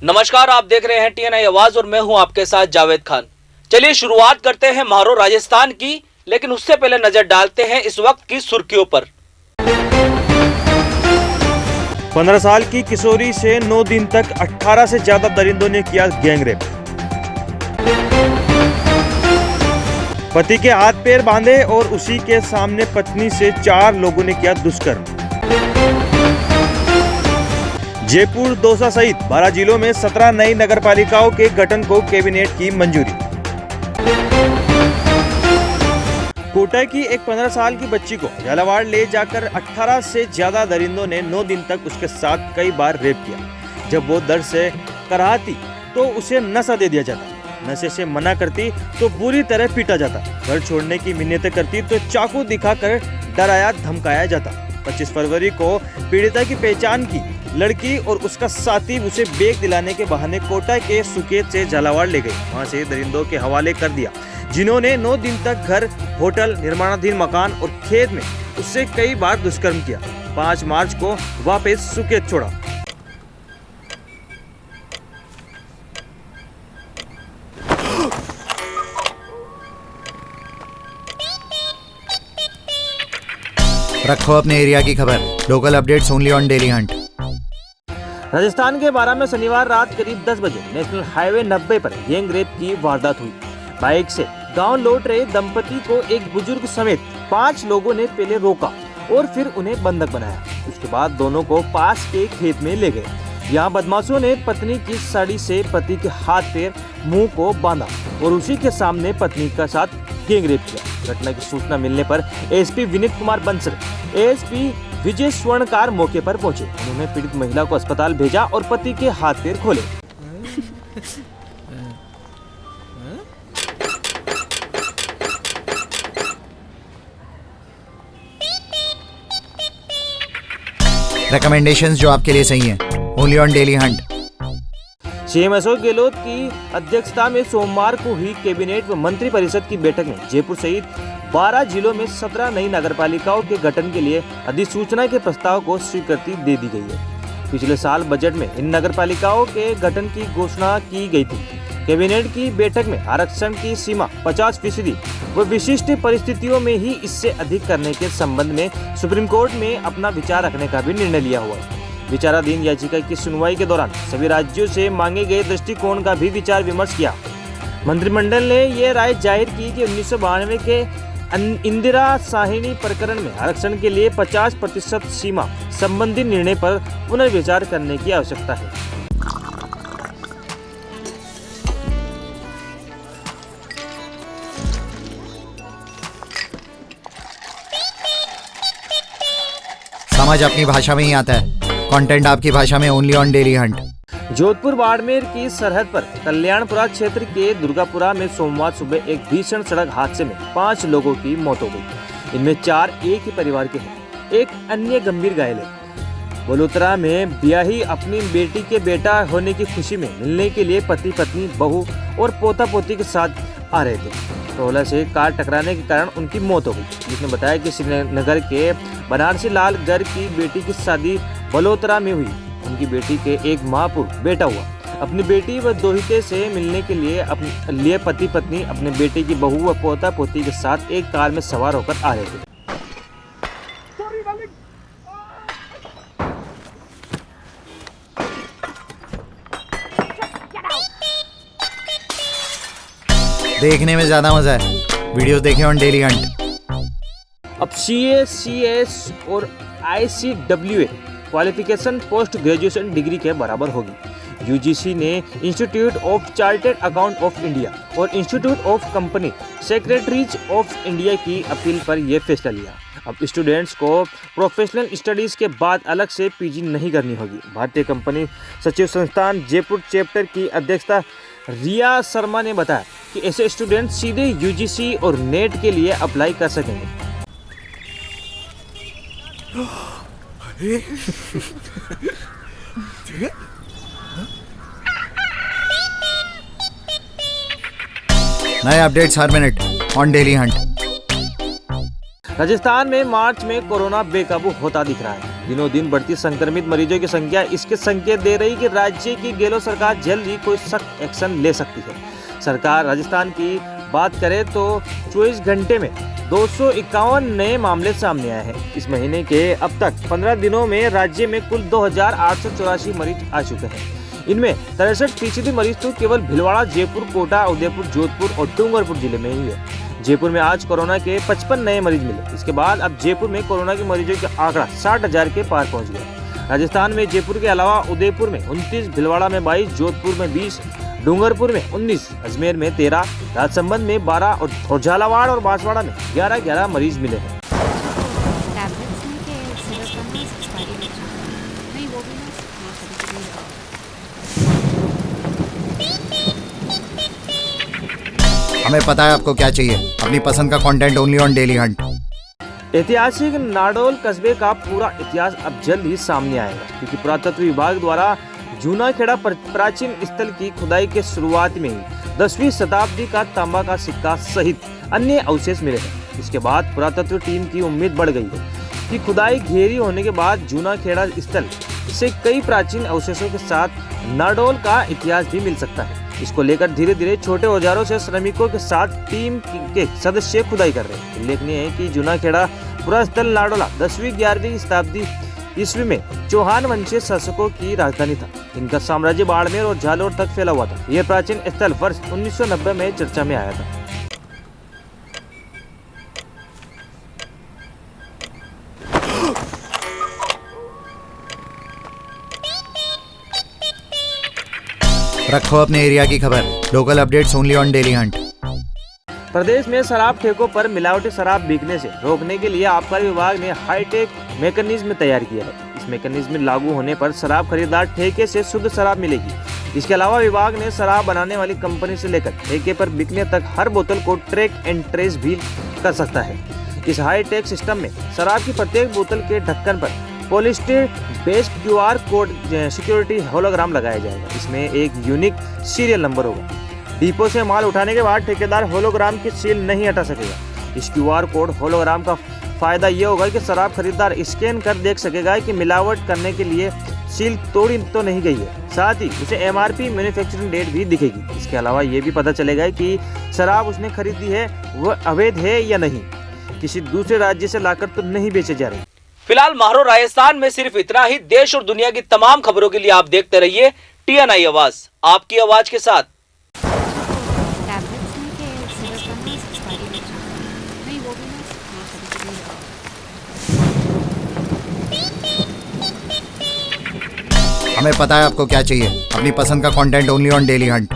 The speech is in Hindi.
नमस्कार, आप देख रहे हैं टीएनआई आवाज और मैं हूं आपके साथ जावेद खान। चलिए शुरुआत करते हैं म्हारो राजस्थान की, लेकिन उससे पहले नजर डालते हैं इस वक्त की सुर्खियों पर। 15 साल की किशोरी से 9 दिन तक 18 से ज्यादा दरिंदों ने किया गैंगरेप। पति के हाथ पैर बांधे और उसी के सामने पत्नी से 4 लोगों ने किया दुष्कर्म। जयपुर, दौसा सहित 12 जिलों में 17 नई नगरपालिकाओं के गठन को कैबिनेट की मंजूरी। कोटा की एक 15 साल की बच्ची को झालावाड़ ले जाकर 18 से ज्यादा दरिंदों ने 9 दिन तक उसके साथ कई बार रेप किया। जब वो दर्द से कराहती तो उसे नशा दे दिया जाता, नशे से मना करती तो बुरी तरह पीटा जाता, घर छोड़ने की मिन्नतें करती तो चाकू दिखाकर डराया धमकाया जाता। 25 फरवरी को पीड़िता की पहचान की लड़की और उसका साथी उसे बेग दिलाने के बहाने कोटा के सुकेत से झालावाड़ ले गई। वहां से दरिंदों के हवाले कर दिया, जिन्होंने 9 दिन तक घर, होटल, निर्माणाधीन मकान और खेत में उससे कई बार दुष्कर्म किया। 5 मार्च को वापस सुकेत छोड़ा। रखो अपने एरिया की खबर। Local updates only on daily Hunt. Rajasthan के बारा में शनिवार रात करीब 10 बजे नेशनल हाईवे 90 पर गैंग रेप की वारदात हुई। बाइक से गांव लौट रहे दंपति को एक बुजुर्ग समेत 5 लोगों ने पहले रोका और फिर उन्हें बंधक बनाया। उसके बाद दोनों को पास के खेत में ले गए। यहाँ बदमाशों ने पत्नी की साड़ी से पति के हाथ पैर मुंह को बांधा और उसी के सामने पत्नी का साथ गैंग रेप किया। घटना की सूचना मिलने पर एसपी विनीत कुमार बंसल, एएसपी विजय स्वर्णकार मौके पर पहुंचे। उन्होंने पीड़ित महिला को अस्पताल भेजा और पति के हाथ पैर खोले। रिकमेंडेशंस जो आपके लिए सही हैं, only on daily Hunt. CM Ashok Gehlot की अध्यक्षता में सोमवार को हुई कैबिनेट व मंत्री परिषद की बैठक में जयपुर सहित 12 जिलों में 17 नई नगरपालिकाओं के गठन के लिए अधिसूचना के प्रस्ताव को स्वीकृति दे दी गई है। पिछले साल बजट में इन नगरपालिकाओं के गठन की घोषणा की गई थी। कैबिनेट की बैठक में आरक्षण की सीमा 50% व विशिष्ट परिस्थितियों में ही इससे अधिक करने के संबंध में सुप्रीम कोर्ट में अपना विचार रखने का भी निर्णय लिया हुआ है। विचाराधीन याचिका की सुनवाई के दौरान सभी राज्यों से मांगे गए दृष्टिकोण का भी विचार विमर्श किया। मंत्रिमंडल ने यह राय जाहिर की कि 1992 के इंदिरा साहिनी प्रकरण में आरक्षण के लिए 50% सीमा संबंधी निर्णय पर पुनर्विचार करने की आवश्यकता है। समझ अपनी भाषा में ही आता है, कंटेंट आपकी भाषा में only on daily Hunt. Jodhpur Barmer की सरहद पर कल्याणपुरा क्षेत्र के दुर्गापुरा में सोमवार सुबह एक भीषण सड़क हादसे में 5 लोगों की मौत हो गई। इनमें 4 एक ही परिवार के हैं, एक अन्य गंभीर घायल है। बलोत्रा में ब्याही अपनी बेटी के बेटा होने की खुशी में मिलने के लिए पति पत्नी, बहू और पोता पोती के साथ आ रहे थे। टोला से कार टकराने के कारण उनकी मौत हो गई। पुलिस ने बताया कि श्रीनगर के बनारसी लाल घर की बेटी की शादी बलोत्रा में हुई। उनकी बेटी के एक माह पूर्व बेटा हुआ। अपनी बेटी व दोहिते से मिलने के लिए पति पत्नी अपने बेटे की बहू व पोता पोती के साथ एक कार में सवार होकर आ रहे थे। देखने में ज्यादा मजा है, वीडियोस देखें ऑन डेली हंट। अब CA, CS और ICWA qualification post graduation degree के बराबर होगी। UGC ने institute of chartered account of India और institute of company secretaries of India की अपील पर यह फैसला लिया। अब स्टूडेंट्स को प्रोफेशनल स्टडीज के बाद अलग से PG नहीं करनी होगी। भारतीय कंपनी सचिव संस्थान जयपुर चैप्टर की अध्यक्षता रिया शर्मा ने बताया कि ऐसे स्टूडेंट सीधे UGC और नेट के लिए अप्लाई कर सकेंगे। नए updates her minute on daily Hunt. Rajasthan में मार्च में कोरोना बेकाबू होता दिख रहा है। दिनों दिन बढ़ती संक्रमित मरीजों की संख्या इसके संकेत दे रही कि राज्य की गहलोत सरकार जल्द ही कोई सख्त एक्शन ले सकती है। सरकार राजस्थान की बात करें तो 24 घंटे में 251 नए मामले सामने आए हैं। इस महीने के अब तक 15 दिनों में राज्य में कुल 2884 मरीज आ चुके हैं। इनमें 63% मरीज तो केवल भीलवाड़ा, जयपुर, कोटा, उदयपुर, जोधपुर और डूंगरपुर जिले में ही है। जयपुर में आज कोरोना के 55 नए मरीज मिले। इसके बाद अब जयपुर में कोरोना के मरीजों का आंकड़ा 60,000 के पार पहुंच गया। राजस्थान में जयपुर के अलावा उदयपुर में 29, भीलवाड़ा में 22, जोधपुर में 20, डूंगरपुर में 19, अजमेर में 13, राजसमंद में 12 और झालावाड़ और बांसवाड़ा में 11 मरीज मिले हैं। टैबलेट्स में के सिरप बनना एक्सपायरी हो जाए नहीं वो भी ना कभी हमें पता है आपको क्या चाहिए। अपनी पसंद का content only on daily Hunt. ऐतिहासिक नाडोल कस्बे का पूरा इतिहास अब जल्द ही सामने आएगा, क्योंकि पुरातत्व विभाग द्वारा जूनाखेड़ा प्राचीन स्थल की खुदाई के शुरुआत में ही 10वीं शताब्दी का तांबा का सिक्का सहित अन्य अवशेष मिले हैं। इसके बाद पुरातत्व टीम की उम्मीद बढ़ गई है कि खुदाई घेरी होने के बाद जूनाखेड़ा स्थल से कई प्राचीन अवशेषों के साथ नाडोल का इतिहास भी मिल सकता है। इसको लेकर धीरे धीरे छोटे औजारों से श्रमिकों के साथ टीम के सदस्य खुदाई कर रहे हैं। उल्लेखनीय है कि जूनाखेड़ा पुरास्थल नाडोला 10वीं-11वीं शताब्दी ईस्वी में चौहान वंशीय शासकों की राजधानी था। इनका साम्राज्य बाड़मेर और झालोर तक फैला हुआ था। यह प्राचीन स्थल वर्ष 1990 में चर्चा में आया था। रखो अपने एरिया की खबर। Local updates only on Dailyhunt. प्रदेश में शराब ठेकों पर मिलावटी शराब बिकने से रोकने के लिए आबकारी विभाग ने हाईटेक मैकेनिज्म तैयार किया है। इस मैकेनिज्म लागू होने पर शराब खरीदार ठेके से शुद्ध शराब मिलेगी। इसके अलावा विभाग ने शराब बनाने वाली कंपनी से लेकर ठेके पर बिकने तक हर बोतल को ट्रैक एंड ट्रेस भी कर सकता है। इस हाईटेक सिस्टम में शराब की प्रत्येक बोतल के ढक्कन पर polyester based QR code security hologram लगाया जाएगा। इसमें एक यूनिक सीरियल नंबर होगा। डिपो से माल उठाने के बाद ठेकेदार होलोग्राम की सील नहीं हटा सकेगा। इस QR कोड होलोग्राम का फायदा ये होगा कि शराब खरीदार स्कैन कर देख सकेगा कि मिलावट करने के लिए सील तोड़ी तो नहीं गई है। साथ ही उसे MRP मैन्युफैक्चरिंग डेट भी दिखेगी। इसके अलावा ये भी पता चलेगा कि शराब उसने खरीदी है वह अवैध है या नहीं, किसी दूसरे राज्य से लाकर तो नहीं बेचे जा रही। फिलहाल माहरो राजस्थान में सिर्फ इतना ही। देश और दुनिया की तमाम खबरों के लिए आप देखते रहिए TNI आवाज, आपकी आवाज के साथ। टैबलेट्स में के सिरप बनना एक्सपायरी हो जाए नहीं वो भी ना कभी हमें पता है आपको क्या चाहिए। अपनी पसंद का content only on daily Hunt.